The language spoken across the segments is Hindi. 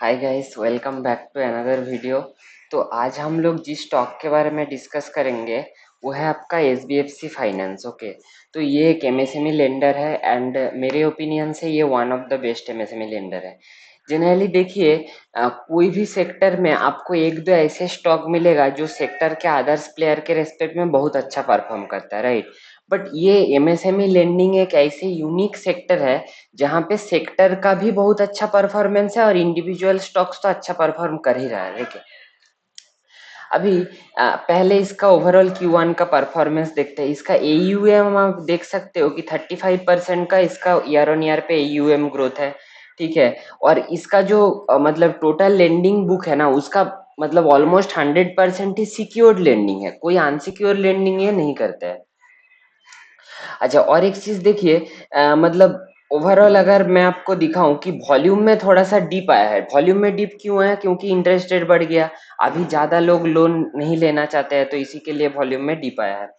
Hi guys, welcome back to another video. तो आज हम लोग जिस स्टॉक के बारे में डिस्कस करेंगे वो है आपका SBFC फाइनेंस। ओके, तो ये एक MSME लेंडर है एंड मेरे ओपिनियन से ये one of the best MSME lender है। जनरली देखिए, कोई भी सेक्टर में आपको एक दो ऐसे स्टॉक मिलेगा जो सेक्टर के अदर्स प्लेयर के रेस्पेक्ट में बहुत अच्छा परफॉर्म करता है, राइट। बट ये MSME लेंडिंग एक ऐसे यूनिक सेक्टर है जहाँ पे सेक्टर का भी बहुत अच्छा परफॉर्मेंस है और इंडिविजुअल स्टॉक्स तो अच्छा परफॉर्म कर ही रहा है। देखिए अभी पहले इसका ओवरऑल Q1 का परफॉर्मेंस देखते हैं। इसका AUM आप देख सकते हो कि 35% का इसका ईयर ऑन ईयर पे AUM ग्रोथ है, ठीक है। और इसका जो मतलब टोटल लेंडिंग बुक है ना, उसका मतलब ऑलमोस्ट 100% ही सिक्योर्ड लेंडिंग है, कोई अनसिक्योर लेंडिंग ये नहीं करता है। अच्छा, और एक चीज देखिए, मतलब ओवरऑल अगर मैं आपको दिखाऊं कि वॉल्यूम में थोड़ा सा डिप आया है। वॉल्यूम में डिप क्यों है? क्योंकि इंटरेस्ट रेट बढ़ गया, अभी ज्यादा लोग लोन नहीं लेना चाहते हैं, तो इसी के लिए वॉल्यूम में डिप आया है।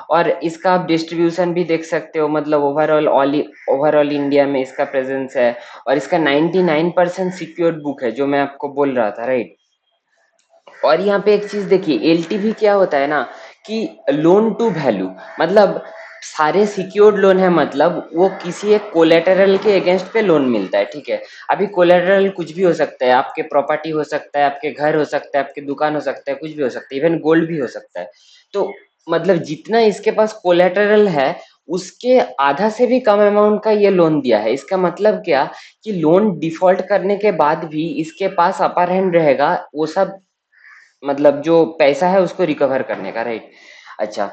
और इसका आप डिस्ट्रीब्यूशन भी देख सकते हो, मतलब ओवरऑल इंडिया में इसका प्रेजेंस है। और इसका 99% सिक्योर्ड बुक है, जो मैं आपको बोल रहा था, राइट। और यहाँ पे एक चीज देखिए, LTV क्या होता है ना, कि लोन टू वैल्यू, मतलब सारे सिक्योर्ड लोन है, मतलब वो किसी एक कोलेटरल के अगेंस्ट पे लोन मिलता है, ठीक है। अभी कोलेटरल कुछ भी हो सकता है, आपके प्रॉपर्टी हो सकता है, आपके घर हो सकता है, आपकी दुकान हो सकता है, कुछ भी हो सकता है, इवन गोल्ड भी हो सकता है। तो मतलब जितना इसके पास कोलेटरल है, उसके आधा से भी कम अमाउंट का ये लोन दिया है। इसका मतलब क्या, कि लोन डिफॉल्ट करने के बाद भी इसके पास अपर हैंड रहेगा वो सब, मतलब जो पैसा है उसको रिकवर करने का, राइट। अच्छा,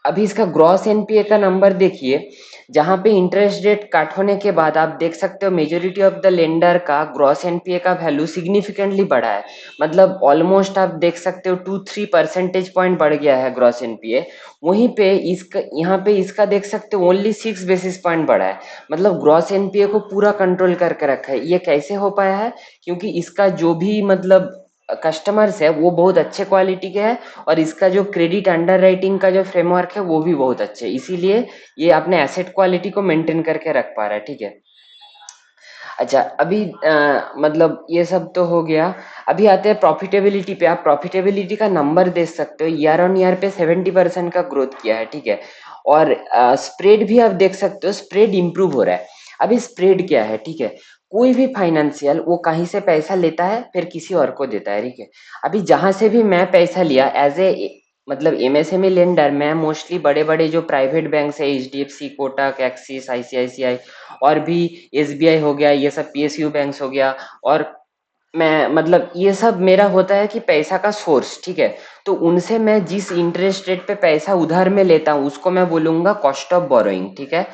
अभी इसका ग्रॉस एनपीए का नंबर देखिए, जहां पे इंटरेस्ट रेट कट होने के बाद आप देख सकते हो मेजोरिटी ऑफ द लेंडर का ग्रॉस एनपीए का वैल्यू सिग्निफिकेंटली बढ़ा है। मतलब ऑलमोस्ट आप देख सकते हो 2-3 परसेंटेज पॉइंट बढ़ गया है ग्रॉस एनपीए। वहीं पे इसका, यहाँ पे इसका देख सकते हो ओनली 6 बेसिस पॉइंट बढ़ा है। मतलब ग्रॉस एनपीए को पूरा कंट्रोल करके रखा है। ये कैसे हो पाया है? क्योंकि इसका जो भी मतलब कस्टमर्स है वो बहुत अच्छे क्वालिटी के हैं, और इसका जो क्रेडिट अंडर राइटिंग का जो फ्रेमवर्क है वो भी बहुत अच्छे है, इसीलिए ये अपने एसेट क्वालिटी को मेंटेन करके रख पा रहा है, ठीक है। अच्छा, अभी मतलब ये सब तो हो गया। अभी आते हैं प्रॉफिटेबिलिटी पे। आप प्रॉफिटेबिलिटी का नंबर देख सकते हो, ईयर ऑन ईयर पे 70% का ग्रोथ किया है, ठीक है। और स्प्रेड भी आप देख सकते हो, स्प्रेड इंप्रूव हो रहा है। अभी स्प्रेड क्या है, ठीक है। कोई भी फाइनेंशियल वो कहीं से पैसा लेता है फिर किसी और को देता है, ठीक है। अभी जहां से भी मैं पैसा लिया एज ए मतलब MSME लेंडर, मैं मोस्टली बड़े बड़े जो प्राइवेट बैंक है, HDFC, कोटक, एक्सिस, ICICI, और भी SBI हो गया, ये सब PSU बैंक्स हो गया। और मैं मतलब ये सब मेरा होता है कि पैसा का सोर्स, ठीक है। तो उनसे मैं जिस इंटरेस्ट रेट पे पैसा उधार में लेता हूँ उसको मैं बोलूंगा कॉस्ट ऑफ बोरोइंग, ठीक है।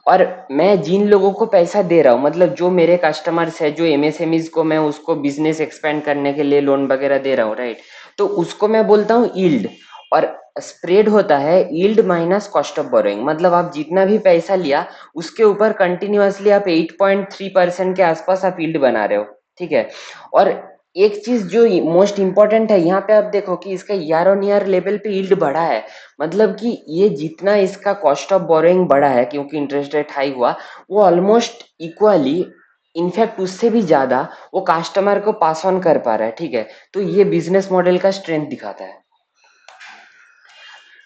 और मैं जिन लोगों को पैसा दे रहा हूँ, मतलब जो मेरे कस्टमर्स है, जो MSMEs को मैं उसको बिजनेस एक्सपेंड करने के लिए लोन वगैरह दे रहा हूँ, राइट। तो उसको मैं बोलता हूँ यील्ड। और स्प्रेड होता है yield minus cost of borrowing, मतलब आप जितना भी पैसा लिया उसके ऊपर कंटिन्यूअसली आप 8.3% के आसपास आप यील्ड बना रहे हो, ठीक है। और एक चीज जो मोस्ट इंपॉर्टेंट है, यहाँ पे आप देखो कि इसका ईयर ऑन ईयर लेवल पे यील्ड बढ़ा है। मतलब कि ये जितना इसका कॉस्ट ऑफ बोरोइंग बढ़ा है क्योंकि इंटरेस्ट रेट हाई हुआ, वो ऑलमोस्ट इक्वली, इनफैक्ट उससे भी ज्यादा वो कस्टमर को पास ऑन कर पा रहा है, ठीक है। तो ये बिजनेस मॉडल का स्ट्रेंथ दिखाता है।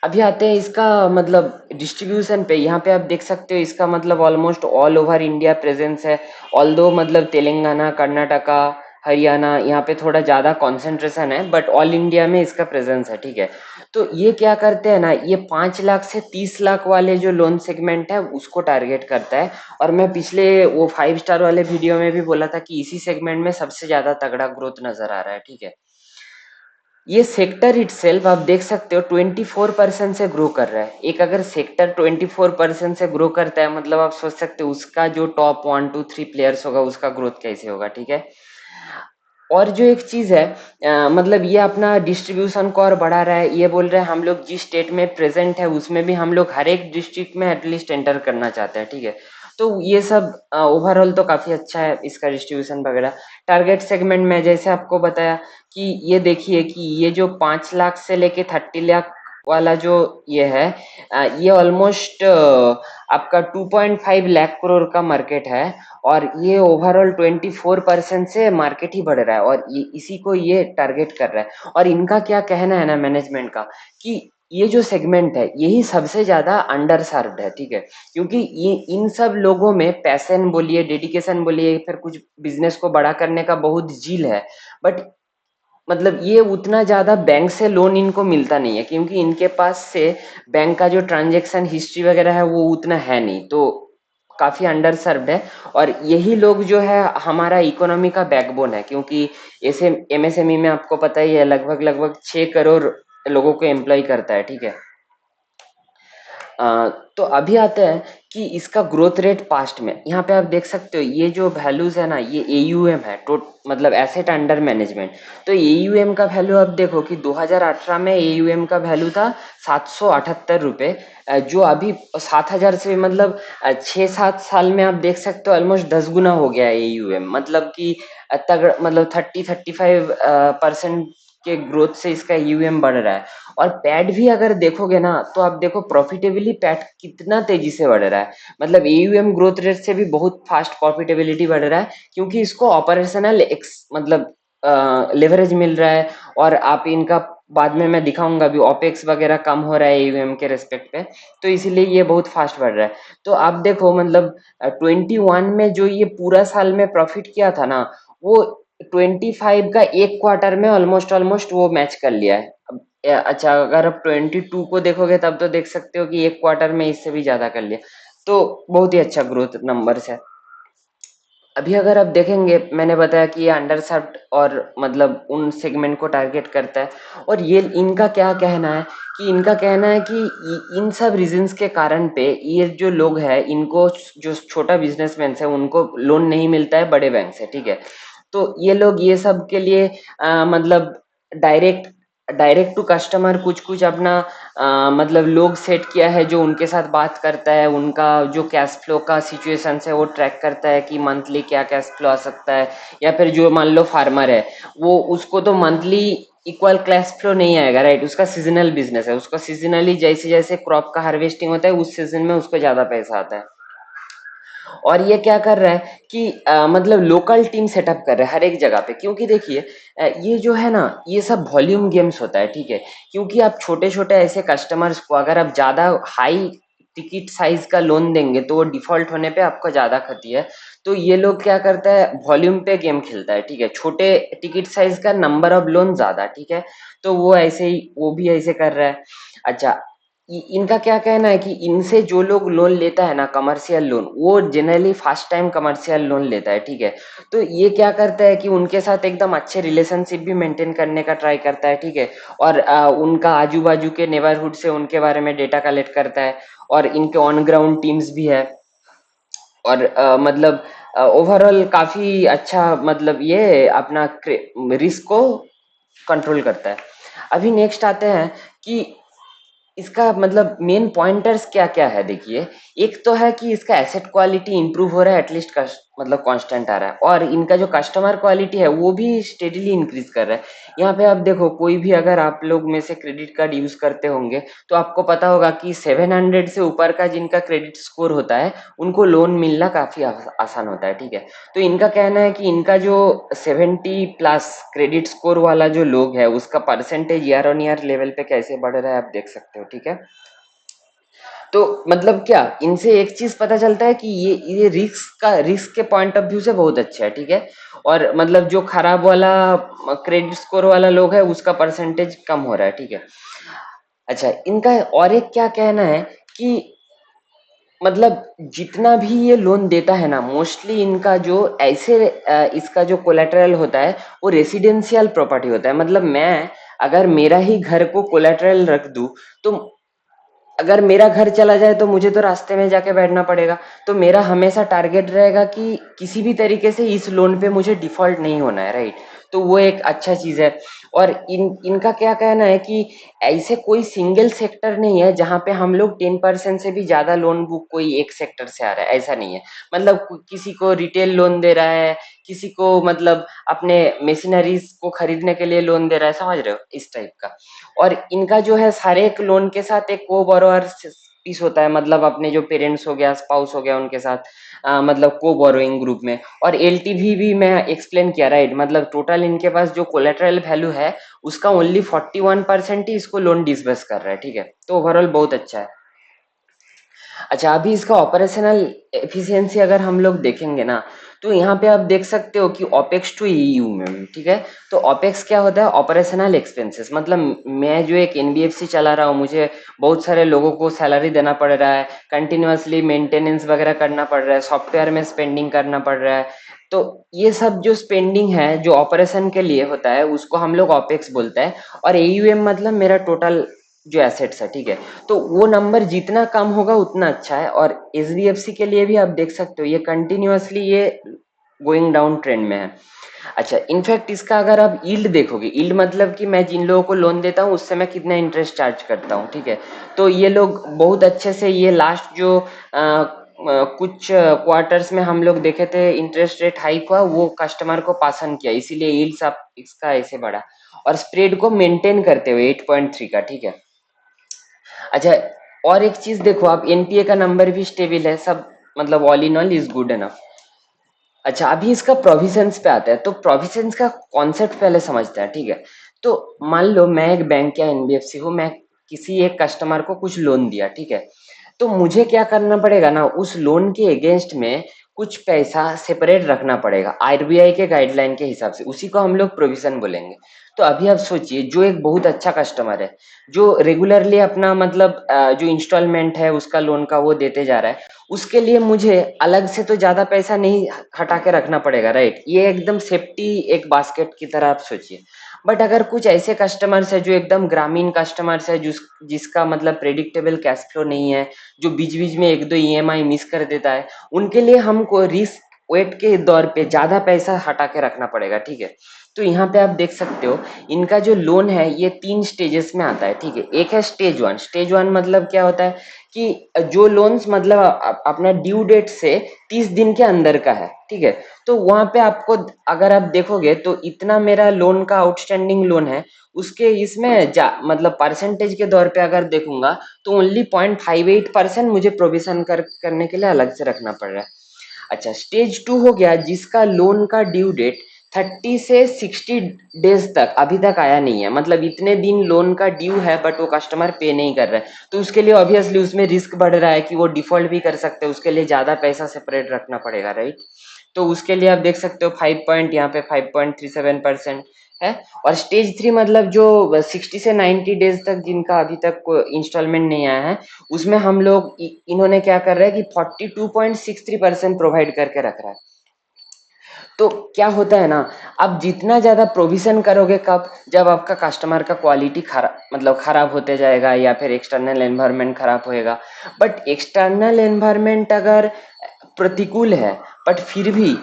अभी आते हैं इसका मतलब डिस्ट्रीब्यूशन पे। यहाँ पे आप देख सकते हो इसका मतलब almost all over India presence है। ऑल्दो मतलब तेलंगाना, कर्नाटका, हरियाणा, यहाँ पे थोड़ा ज्यादा कंसंट्रेशन है, बट ऑल इंडिया में इसका प्रेजेंस है, ठीक है। तो ये क्या करते हैं ना, ये 5 लाख से 30 लाख वाले जो लोन सेगमेंट है उसको टारगेट करता है। और मैं पिछले वो 5 स्टार वाले वीडियो में भी बोला था कि इसी सेगमेंट में सबसे ज्यादा तगड़ा ग्रोथ नजर आ रहा है, ठीक है। ये सेक्टर इटसेल्फ आप देख सकते हो 24% से ग्रो कर रहा है। एक अगर सेक्टर 24% से ग्रो करता है, मतलब आप सोच सकते हो उसका जो टॉप 1 2 3 प्लेयर्स होगा उसका ग्रोथ कैसे होगा, ठीक है। और जो एक चीज है, मतलब ये अपना डिस्ट्रीब्यूशन को और बढ़ा रहा है। ये बोल रहे हैं हम लोग जिस स्टेट में प्रेजेंट है उसमें भी हम लोग हर एक डिस्ट्रिक्ट में एटलीस्ट एंटर करना चाहते हैं, ठीक है। तो ये सब ओवरऑल तो काफी अच्छा है इसका डिस्ट्रीब्यूशन वगैरह। टारगेट सेगमेंट में जैसे आपको बताया कि ये देखिए कि ये जो 5 लाख से लेके 30 लाख वाला जो ये है, ये ऑलमोस्ट आपका 2.5 लाख करोड़ का मार्केट है। और ये ओवरऑल 24% से मार्केट ही बढ़ रहा है, और ये इसी को ये टारगेट कर रहा है। और इनका क्या कहना है ना मैनेजमेंट का, कि ये जो सेगमेंट है यही सबसे ज्यादा अंडर सर्व्ड है, ठीक है। क्योंकि ये इन सब लोगों में पैशन बोलिए, डेडिकेशन बोलिए, फिर कुछ बिजनेस को बड़ा करने का बहुत जील है। बट मतलब ये उतना ज्यादा बैंक से लोन इनको मिलता नहीं है, क्योंकि इनके पास से बैंक का जो ट्रांजैक्शन हिस्ट्री वगैरह है वो उतना है नहीं, तो काफी अंडर सर्व्ड है। और यही लोग जो है हमारा इकोनॉमी का बैकबोन है, क्योंकि ऐसे एमएसएमई में आपको पता ही है लगभग लगभग 6 करोड़ लोगों को एम्प्लॉय करता है, ठीक है। तो अभी आते हैं कि इसका ग्रोथ रेट पास्ट में, यहाँ पे आप देख सकते हो ये जो वैल्यूज है ना, ये एयूएम है, मतलब एसेट अंडर मैनेजमेंट। तो एयूएम का वैल्यू आप देखो कि 2018 में एयूएम का वैल्यू था 778 रुपये, जो अभी 7,000 से मतलब 6-7 साल में आप देख सकते हो ऑलमोस्ट 10 गुना हो गया है एयूएम। मतलब कि तगड़ मतलब 30-35% के ग्रोथ से इसका यूएम बढ़ रहा है। और पैट भी अगर देखोगे ना, तो आप देखो प्रॉफिटेबली पैट कितना तेजी से बढ़ रहा है। मतलब एयूएम ग्रोथ रेट से भी बहुत फास्ट प्रॉफिटेबिलिटी बढ़ रहा है, क्योंकि इसको ऑपरेशनल एक्स मतलब लेवरेज मिल रहा है। और आप इनका बाद में मैं दिखाऊंगा भी, ओपेक्स वगैरह कम हो रहा है एयूएम के रेस्पेक्ट पे, तो इसीलिए ये बहुत फास्ट बढ़ रहा है। तो आप देखो मतलब 21 में जो ये पूरा साल में प्रॉफिट किया था ना, वो 25 का एक क्वार्टर में ऑलमोस्ट ऑलमोस्ट वो मैच कर लिया है। अच्छा, अगर आप 22 को देखोगे तब तो देख सकते हो कि एक क्वार्टर में इससे भी ज्यादा कर लिया। तो बहुत ही अच्छा ग्रोथ नंबर्स है। अभी अगर आप देखेंगे, मैंने बताया कि ये अंडर सर्व्ड और मतलब उन सेगमेंट को टारगेट करता है। और ये इनका क्या कहना है, कि इनका कहना है कि इन सब रीजंस के कारण पे ये जो लोग हैं इनको, जो छोटा बिजनेसमैन है उनको लोन नहीं मिलता है बड़े बैंक से, ठीक है। तो ये लोग ये सब के लिए मतलब डायरेक्ट डायरेक्ट टू कस्टमर कुछ कुछ अपना मतलब लोग सेट किया है, जो उनके साथ बात करता है, उनका जो कैश फ्लो का सिचुएशन है वो ट्रैक करता है कि मंथली क्या कैश फ्लो आ सकता है। या फिर जो मान लो फार्मर है, वो उसको तो मंथली इक्वल कैश फ्लो नहीं आएगा, राइट। उसका सीजनल बिजनेस है, उसका सीजनली जैसे जैसे क्रॉप का हार्वेस्टिंग होता है उस सीजन में उसको ज्यादा पैसा आता है। और ये क्या कर रहा है कि मतलब लोकल टीम सेटअप कर रहा है हर एक जगह पे, क्योंकि देखिए ये जो है ना, ये सब वॉल्यूम गेम्स होता है, ठीक है। क्योंकि आप छोटे छोटे ऐसे कस्टमर्स को अगर आप ज्यादा हाई टिकट साइज का लोन देंगे तो वो डिफॉल्ट होने पे आपको ज्यादा क्षति है। तो ये लोग क्या करता है, वॉल्यूम पे गेम खेलता है, ठीक है। छोटे टिकट साइज का नंबर ऑफ लोन ज्यादा, ठीक है। तो वो ऐसे ही वो भी ऐसे कर रहा है। अच्छा, इनका क्या कहना है कि इनसे जो लोग लोन लेता है ना कमर्शियल लोन, वो generally first time commercial loan लेता है, ठीक है। तो ये क्या करता है कि उनके साथ एकदम अच्छे रिलेशनशिप भी मेंटेन करने का ट्राई करता है, ठीक है। और उनका आजू बाजू के नेबरहुड से उनके बारे में डेटा कलेक्ट करता है। और इनके ऑन ग्राउंड टीम्स भी है। और मतलब ओवरऑल काफी अच्छा, मतलब ये अपना रिस्क को कंट्रोल करता है। अभी नेक्स्ट आते हैं कि इसका मतलब मेन पॉइंटर्स क्या क्या है, देखिए। एक तो है कि इसका एसेट क्वालिटी इंप्रूव हो रहा है, एटलीस्ट मतलब कांस्टेंट आ रहा है। और इनका जो कस्टमर क्वालिटी है वो भी स्टेडीली इंक्रीज कर रहा है। यहाँ पे आप देखो, कोई भी अगर आप लोग में से क्रेडिट कार्ड यूज करते होंगे तो आपको पता होगा कि 700 से ऊपर का जिनका क्रेडिट स्कोर होता है उनको लोन मिलना काफी आसान होता है, ठीक है। तो इनका कहना है कि इनका जो 70+ क्रेडिट स्कोर वाला जो लोग है उसका percentage year on year level पे कैसे बढ़ रहा है आप देख सकते हो, ठीक है। तो मतलब क्या, इनसे एक चीज पता चलता है कि ये रिस्क के पॉइंट ऑफ व्यू से बहुत अच्छा है, ठीक है। और मतलब जो खराब वाला क्रेडिट स्कोर वाला लोग है उसका परसेंटेज कम हो रहा है, ठीक है। अच्छा, इनका और एक क्या कहना है कि मतलब जितना भी ये लोन देता है ना, मोस्टली इनका जो ऐसे इसका जो कोलेटरल होता है वो रेसिडेंशियल प्रॉपर्टी होता है। मतलब मैं अगर मेरा ही घर को कोलेटरल रख दूं, तो अगर मेरा घर चला जाए तो मुझे तो रास्ते में जाके बैठना पड़ेगा। तो मेरा हमेशा टारगेट रहेगा कि किसी भी तरीके से इस लोन पे मुझे डिफॉल्ट नहीं होना है, राइट। तो वो एक अच्छा चीज है। और इनका क्या कहना है कि ऐसे कोई सिंगल सेक्टर नहीं है जहां पे हम लोग 10% से भी ज्यादा लोन बुक कोई एक सेक्टर से आ रहा है, ऐसा नहीं है। मतलब किसी को रिटेल लोन दे रहा है, किसी को मतलब अपने मशीनरीज को खरीदने के लिए लोन दे रहा है, समझ रहे हो, इस टाइप का। और इनका जो है हर एक लोन के साथ एक को बोरोअर पीस होता है, मतलब अपने जो पेरेंट्स हो गया, स्पाउस हो गया, उनके साथ मतलब को बोरोइंग ग्रुप में। और एलटीवी भी मैं एक्सप्लेन किया, राइट, मतलब टोटल इनके पास जो कोलेटरल वैल्यू है उसका ओनली 41% ही इसको लोन डिसबर्स कर रहा है, ठीक है। तो ओवरऑल बहुत अच्छा है। अच्छा, अभी इसका ऑपरेशनल एफिशिएंसी अगर हम लोग देखेंगे ना, तो यहाँ पे आप देख सकते हो कि ओपेक्स टू ईयू में, ठीक है। तो ओपेक्स क्या होता है? Operational expenses. मतलब मैं जो एक एनबीएफसी चला रहा हूँ, मुझे बहुत सारे लोगों को सैलरी देना पड़ रहा है, कंटिन्यूअसली मेंटेनेंस वगैरह करना पड़ रहा है, सॉफ्टवेयर में स्पेंडिंग करना पड़ रहा है। तो ये सब जो स्पेंडिंग है जो ऑपरेशन के लिए होता है उसको हम लोग ओपेक्स बोलते हैं। और एयूएम मतलब मेरा टोटल जो एसेट्स है, ठीक है। तो वो नंबर जितना कम होगा उतना अच्छा है। और एचडीएफसी के लिए भी आप देख सकते हो ये कंटिन्यूअसली ये गोइंग डाउन ट्रेंड में है। अच्छा, इनफैक्ट इसका अगर आप यील्ड देखोगे, यील्ड मतलब कि मैं जिन लोगों को लोन देता हूँ उससे मैं कितना इंटरेस्ट चार्ज करता हूँ, ठीक है। तो ये लोग बहुत अच्छे से ये लास्ट जो कुछ क्वार्टर्स में हम लोग देखे थे इंटरेस्ट रेट हाइक हुआ, वो कस्टमर को पास ऑन किया, इसीलिए यील्ड्स आप इसका ऐसे बढ़ा। और स्प्रेड को मेंटेन करते हुए 8.3 का, ठीक है। अच्छा, और एक चीज देखो आप, एनपीए का नंबर भी स्टेबल है, सब मतलब all in all is good enough. अच्छा, अभी इसका प्रोविजंस पे आता है, तो प्रोविजंस का कॉन्सेप्ट पहले समझते हैं, ठीक है। तो मान लो मैं एक बैंक या एनबीएफसी हूँ, मैं किसी एक कस्टमर को कुछ लोन दिया, ठीक है। तो मुझे क्या करना पड़ेगा ना, उस लोन के अगेंस्ट में कुछ पैसा सेपरेट रखना पड़ेगा आरबीआई के गाइडलाइन के हिसाब से, उसी को हम लोग प्रोविजन बोलेंगे। तो अभी आप सोचिए, जो एक बहुत अच्छा कस्टमर है, जो रेगुलरली अपना मतलब जो इंस्टॉलमेंट है उसका लोन का वो देते जा रहा है, उसके लिए मुझे अलग से तो ज्यादा पैसा नहीं हटा के रखना पड़ेगा, राइट। ये एकदम सेफ्टी एक बास्केट की तरह आप सोचिए। बट अगर कुछ ऐसे कस्टमर्स है जो एकदम ग्रामीण कस्टमर्स है, जिसका मतलब प्रेडिक्टेबल कैश फ्लो नहीं है, जो बीच बीच में एक दो ईएमआई मिस कर देता है, उनके लिए हमको रिस्क वेट के दौर पे ज्यादा पैसा हटा के रखना पड़ेगा, ठीक है। तो यहाँ पे आप देख सकते हो इनका जो लोन है ये 3 स्टेजेस में आता है, ठीक है। एक है स्टेज 1। स्टेज 1 मतलब क्या होता है कि जो लोन्स मतलब अपना ड्यू डेट से 30 दिन के अंदर का है, ठीक है। तो वहां पे आपको अगर आप देखोगे तो इतना मेरा लोन का आउटस्टैंडिंग लोन है, उसके इसमें मतलब परसेंटेज के दौर पे अगर देखूंगा तो ओनली 0.58% मुझे प्रोविजन करने के लिए अलग से रखना पड़ रहा है। अच्छा, स्टेज 2 हो गया जिसका लोन का ड्यू डेट 30 से 60 डेज तक अभी तक आया नहीं है, मतलब इतने दिन लोन का ड्यू है बट वो कस्टमर पे नहीं कर रहा है। तो उसके लिए ऑब्वियसली उसमें रिस्क बढ़ रहा है कि वो डिफॉल्ट भी कर सकते हैं, उसके लिए ज्यादा पैसा सेपरेट रखना पड़ेगा, राइट। तो उसके लिए आप देख सकते हो 5 पॉइंट यहाँ पे 5.37% है। और स्टेज 3 मतलब जो 60 से 90 डेज तक जिनका अभी तक इंस्टॉलमेंट नहीं आया है, उसमें हम लोग इन्होंने क्या कर रहे हैं कि 42.63% प्रोवाइड करके रख रहा है। तो क्या होता है ना, आप जितना ज्यादा प्रोविजन करोगे, कब, जब आपका कस्टमर का क्वालिटी खराब मतलब खराब होते जाएगा या फिर एक्सटर्नल एनवायरनमेंट खराब होएगा। बट एक्सटर्नल एनवायरनमेंट अगर प्रतिकूल है, बट फिर भी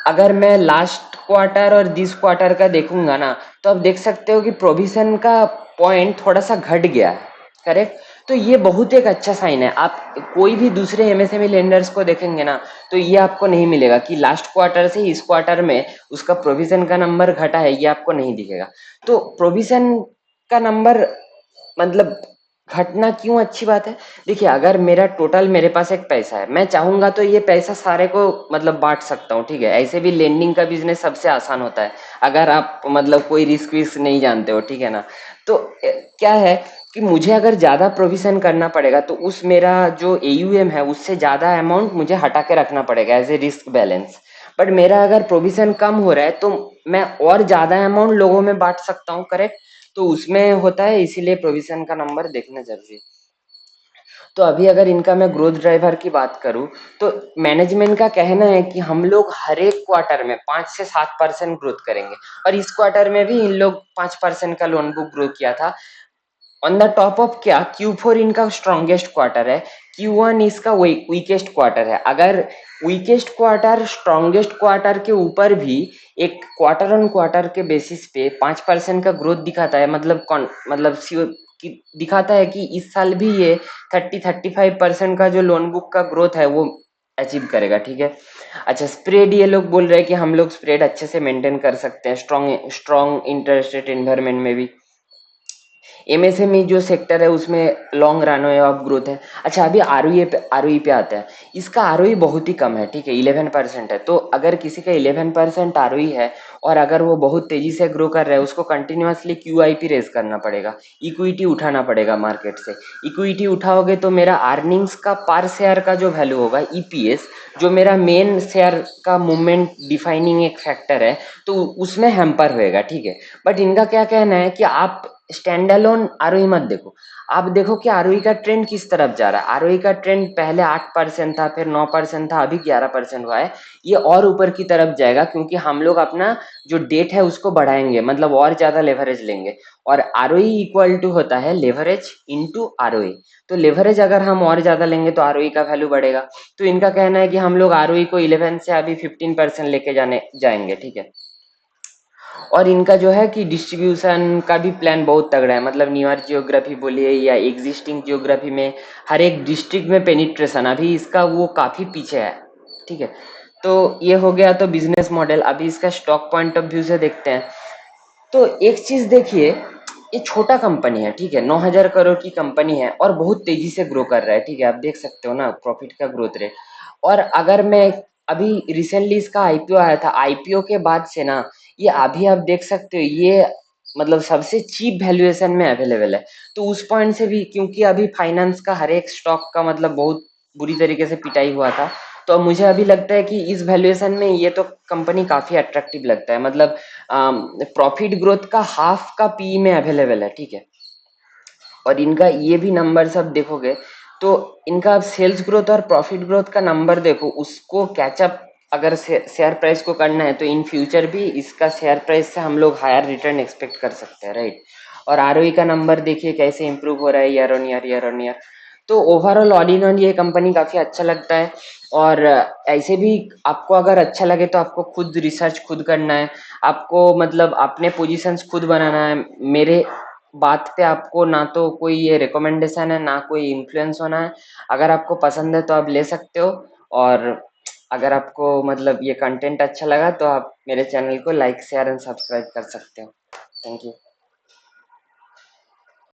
अगर मैं लास्ट क्वार्टर और दिस क्वार्टर का देखूंगा ना, तो आप देख सकते हो कि प्रोविजन का पॉइंट थोड़ा सा घट गया है, करेक्ट। तो ये बहुत एक अच्छा साइन है। आप कोई भी दूसरे एमएसएमई लेंडर्स को देखेंगे ना, तो ये आपको नहीं मिलेगा कि लास्ट क्वार्टर से इस क्वार्टर में उसका प्रोविजन का नंबर घटा है, ये आपको नहीं दिखेगा। तो प्रोविजन का नंबर मतलब घटना क्यों अच्छी बात है? देखिए, अगर मेरा टोटल मेरे पास एक पैसा है, मैं चाहूंगा तो ये पैसा सारे को मतलब बांट सकता हूँ, ठीक है। ऐसे भी लेंडिंग का बिजनेस सबसे आसान होता है अगर आप मतलब कोई रिस्क विस्क नहीं जानते हो, ठीक है ना। तो क्या है कि मुझे अगर ज्यादा प्रोविजन करना पड़ेगा तो उस मेरा जो एयूएम है उससे ज्यादा अमाउंट मुझे हटा के रखना पड़ेगा as a risk balance. But मेरा अगर प्रोविजन कम हो रहा है तो मैं और ज्यादा अमाउंट लोगों में बांट सकता हूँ, करेक्ट। तो उसमें होता है, इसीलिए प्रोविजन का नंबर देखना जरूरी है। तो अभी अगर इनका मैं ग्रोथ ड्राइवर की बात करूं, तो मैनेजमेंट का कहना है कि हम लोग हर एक क्वार्टर में 5 से 7% ग्रोथ करेंगे। और इस क्वार्टर में भी इन लोग 5% का लोन बुक ग्रो किया था। ऑन द टॉप ऑफ क्या, Q4 इनका स्ट्रॉन्गेस्ट क्वार्टर है, Q1 इसका वीकेस्ट क्वार्टर है। अगर वीकेस्ट क्वार्टर स्ट्रॉन्गेस्ट क्वार्टर के ऊपर भी एक क्वार्टर ऑन क्वार्टर के बेसिस पे 5% का ग्रोथ दिखाता है, मतलब मतलब दिखाता है कि इस साल भी ये 30-35% का जो लोन बुक का ग्रोथ है वो अचीव करेगा, ठीक है। अच्छा, स्प्रेड ये लोग बोल रहे हैं कि हम लोग स्प्रेड अच्छे से मेंटेन कर सकते हैं स्ट्रॉन्ग इंटरेस्ट रेट एनवायरमेंट में भी। एमएसएमई जो सेक्टर है उसमें लॉन्ग रनवे ऑफ ग्रोथ है। अच्छा, अभी आरओई पे आता है। इसका आरओई बहुत ही कम है, ठीक है, 11% है। तो अगर किसी का 11% आरओई है और अगर वो बहुत तेजी से ग्रो कर रहा है, उसको कंटिन्यूअसली क्यूआईपी रेज करना पड़ेगा, इक्विटी उठाना पड़ेगा मार्केट से। इक्विटी उठाओगे तो मेरा अर्निंग्स का पर शेयर का जो वैल्यू होगा, ईपीएस, जो मेरा मेन शेयर का मूवमेंट डिफाइनिंग एक फैक्टर है, तो उसमें हैम्पर होएगा, ठीक है। बट इनका क्या कहना है कि आप स्टैंड अलोन आरओई मत देखो, आप देखो कि आरओई का ट्रेंड किस तरफ जा रहा है। आरओई का ट्रेंड पहले 8% था, फिर 9% था, अभी 11% हुआ है। ये और ऊपर की तरफ जाएगा क्योंकि हम लोग अपना जो डेट है उसको बढ़ाएंगे, मतलब और ज्यादा लेवरेज लेंगे। और आरओई इक्वल टू होता है लेवरेज इनटू आरओई। तो लेवरेज अगर हम और ज्यादा लेंगे तो आरओई का वैल्यू बढ़ेगा। तो इनका कहना है कि हम लोग आरओई को 11 से अभी 15% लेके जाने जाएंगे, ठीक है। और इनका जो है कि डिस्ट्रीब्यूशन का भी प्लान बहुत तगड़ा है, मतलब न्यूयॉर्क जियोग्राफी बोलिए या एग्जिस्टिंग जियोग्राफी में हर एक डिस्ट्रिक्ट में पेनिट्रेशन अभी इसका वो काफी पीछे है, ठीक है। तो ये हो गया तो बिजनेस मॉडल। अभी इसका स्टॉक पॉइंट ऑफ व्यू से देखते हैं। तो एक चीज देखिए, ये छोटा कंपनी है, ठीक है, 9,000 करोड़ की कंपनी है और बहुत तेजी से ग्रो कर रहा है, ठीक है, आप देख सकते हो ना प्रॉफिट का ग्रोथ रेट। और अगर मैं अभी रिसेंटली इसका आईपीओ आया था, आईपीओ के बाद से ना ये अभी आप देख सकते हो ये मतलब सबसे चीप वैल्यूएशन में अवेलेबल है। तो उस पॉइंट से भी, क्योंकि अभी फाइनेंस का हर एक स्टॉक का मतलब बहुत बुरी तरीके से पिटाई हुआ था, तो अब मुझे अभी लगता है कि इस वैल्यूएशन में ये तो कंपनी काफी अट्रैक्टिव लगता है, मतलब प्रॉफिट ग्रोथ का हाफ का पी में अवेलेबल है, ठीक है। और इनका ये भी नंबर सब देखोगे तो इनका सेल्स ग्रोथ और प्रॉफिट ग्रोथ का नंबर देखो, उसको कैचअप अगर शेयर प्राइस को करना है तो इन फ्यूचर भी इसका शेयर प्राइस से हम लोग हायर रिटर्न एक्सपेक्ट कर सकते हैं, राइट। और आरओई का नंबर देखिए कैसे इंप्रूव हो रहा है ईयर ऑन ईयर। तो ओवरऑल ऑल इन ऑल ये कंपनी काफी अच्छा लगता है। और ऐसे भी आपको अगर अच्छा लगे तो आपको खुद रिसर्च खुद करना है, आपको मतलब अपने पोजीशंस खुद बनाना है। मेरे बात पे आपको ना तो कोई ये रिकमेंडेशन है ना कोई इन्फ्लुएंस होना है। अगर आपको पसंद है तो आप ले सकते हो। और अगर आपको मतलब ये कंटेंट अच्छा लगा तो आप मेरे चैनल को लाइक शेयर एंड सब्सक्राइब कर सकते हो। Thank you.